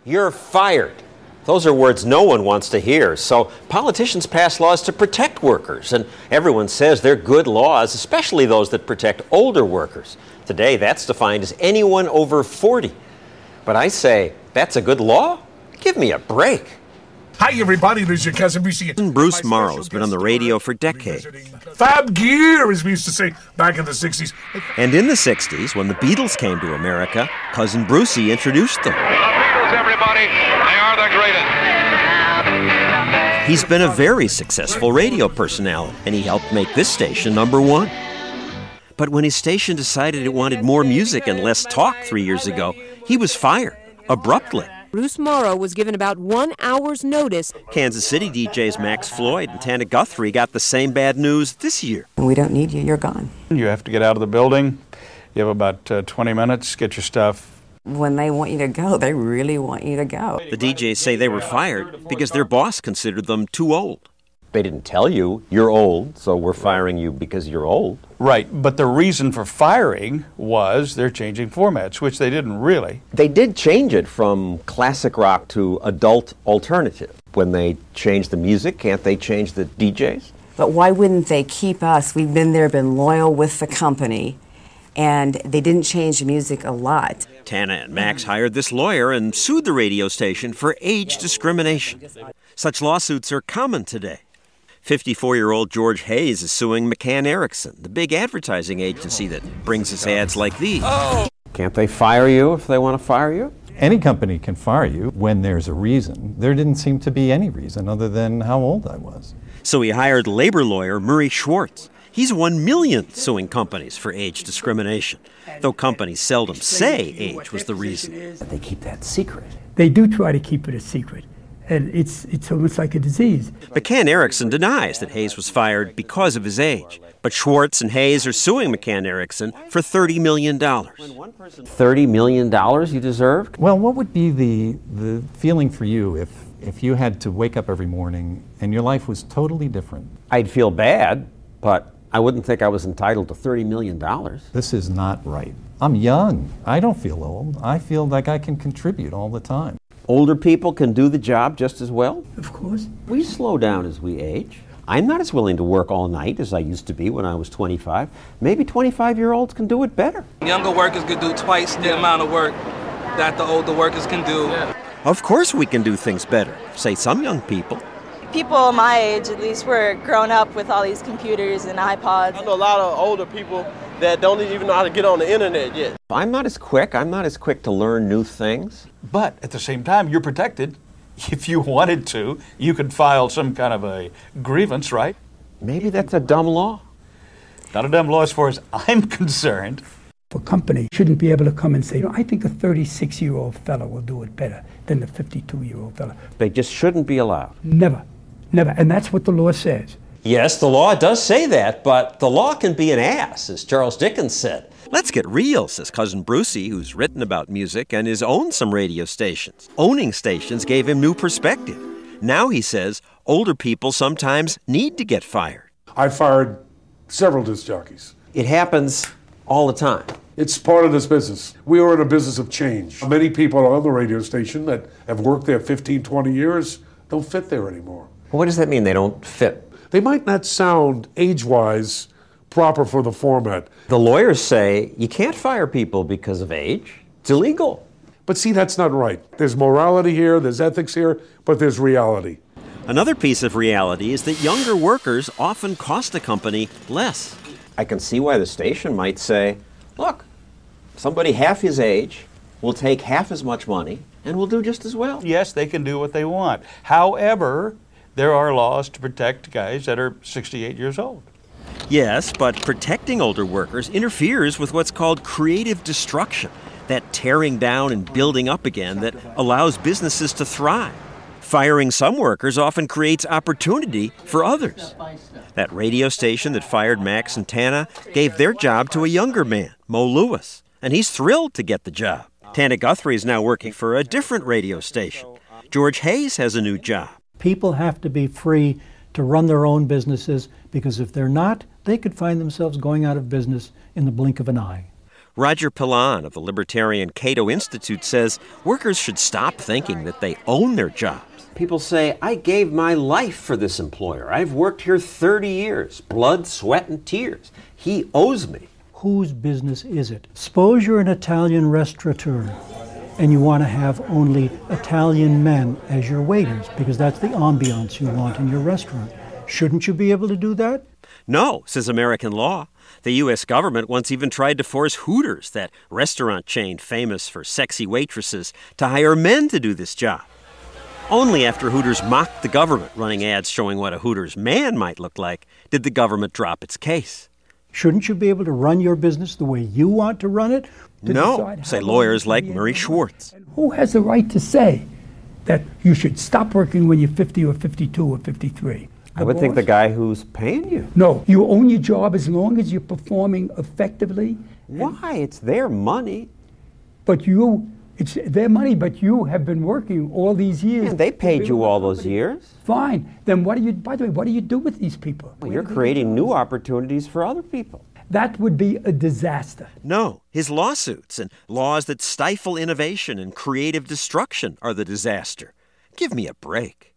You're fired. Those are words no one wants to hear. So politicians pass laws to protect workers, and everyone says they're good laws, especially those that protect older workers. Today, that's defined as anyone over 40. But I say, that's a good law? Give me a break. Hi, everybody. This is your cousin Bruce. Bruce Morrow's been on the radio for decades. Fab gear, as we used to say back in the 60s. And in the 60s, when the Beatles came to America, Cousin Brucey introduced them. The Beatles, everybody. They are the greatest. He's been a very successful radio personality, and he helped make this station #1. But when his station decided it wanted more music and less talk 3 years ago, he was fired, abruptly. Bruce Morrow was given about 1 hour's notice. Kansas City DJs Max Floyd and Tana Guthrie got the same bad news this year. We don't need you, you're gone. You have to get out of the building. You have about 20 minutes, get your stuff. When they want you to go, they really want you to go. The DJs say they were fired because their boss considered them too old. They didn't tell you you're old, so we're firing you because you're old. Right, but the reason for firing was they're changing formats, which they didn't really. They did change it from classic rock to adult alternative. When they change the music, can't they change the DJs? But why wouldn't they keep us? We've been there, been loyal with the company, and they didn't change the music a lot. Tana and Max hired this lawyer and sued the radio station for age discrimination. Such lawsuits are common today. 54-year-old George Hayes is suing McCann Erickson, the big advertising agency that brings us ads like these. Can't they fire you if they want to fire you? Any company can fire you when there's a reason. There didn't seem to be any reason other than how old I was. So he hired labor lawyer Murray Schwartz. He's won millions suing companies for age discrimination, though companies seldom say age was the reason. They keep that secret. They do try to keep it a secret. And it's almost like a disease. McCann Erickson denies that Hayes was fired because of his age. But Schwartz and Hayes are suing McCann Erickson for $30 million. $30 million you deserved? Well, what would be the feeling for you if you had to wake up every morning and your life was totally different? I'd feel bad, but I wouldn't think I was entitled to $30 million. This is not right. I'm young. I don't feel old. I feel like I can contribute all the time. Older people can do the job just as well? Of course. We slow down as we age. I'm not as willing to work all night as I used to be when I was 25. Maybe 25-year-olds can do it better. Younger workers could do twice the amount of work that the older workers can do. Of course we can do things better, say some young people. People my age, at least, were grown up with all these computers and iPods. I know a lot of older people that don't even know how to get on the internet yet. I'm not as quick to learn new things. But at the same time, you're protected. If you wanted to, you could file some kind of a grievance, right? Maybe that's a dumb law. Not a dumb law as far as I'm concerned. A company shouldn't be able to come and say, I think a 36-year-old fellow will do it better than the 52-year-old fellow. They just shouldn't be allowed. Never. Never. And that's what the law says. Yes, the law does say that, but the law can be an ass, as Charles Dickens said. Let's get real, says Cousin Brucey, who's written about music and has owned some radio stations. Owning stations gave him new perspective. Now, he says, older people sometimes need to get fired. I fired several disc jockeys. It happens all the time. It's part of this business. We are in a business of change. Many people on the radio station that have worked there 15, 20 years don't fit there anymore. Well, what does that mean, they don't fit? They might not sound age-wise proper for the format. The lawyers say you can't fire people because of age. It's illegal. But see, that's not right. There's morality here, there's ethics here, but there's reality. Another piece of reality is that younger workers often cost a company less. I can see why the station might say, look, somebody half his age will take half as much money and will do just as well. Yes, they can do what they want. However, there are laws to protect guys that are 68 years old. Yes, but protecting older workers interferes with what's called creative destruction, that tearing down and building up again that allows businesses to thrive. Firing some workers often creates opportunity for others. That radio station that fired Max and Tana gave their job to a younger man, Mo Lewis, and he's thrilled to get the job. Tana Guthrie is now working for a different radio station. George Hayes has a new job. People have to be free to run their own businesses, because if they're not, they could find themselves going out of business in the blink of an eye. Roger Pilon of the libertarian Cato Institute says workers should stop thinking that they own their jobs. People say, I gave my life for this employer. I've worked here 30 years, blood, sweat, and tears. He owes me. Whose business is it? Suppose you're an Italian restaurateur and you want to have only Italian men as your waiters because that's the ambiance you want in your restaurant. Shouldn't you be able to do that? No, says American law. The U.S. government once even tried to force Hooters, that restaurant chain famous for sexy waitresses, to hire men to do this job. Only after Hooters mocked the government, running ads showing what a Hooters man might look like, did the government drop its case. Shouldn't you be able to run your business the way you want to run it? No, say lawyers like Murray Schwartz. Who has the right to say that you should stop working when you're 50 or 52 or 53? I would think the guy who's paying you. No, you own your job as long as you're performing effectively. Why? It's their money. But it's their money, but you have been working all these years. And they paid you all those years. Fine. Then by the way, what do you do with these people? Well, you're creating new opportunities for other people. That would be a disaster. No, his lawsuits and laws that stifle innovation and creative destruction are the disaster. Give me a break.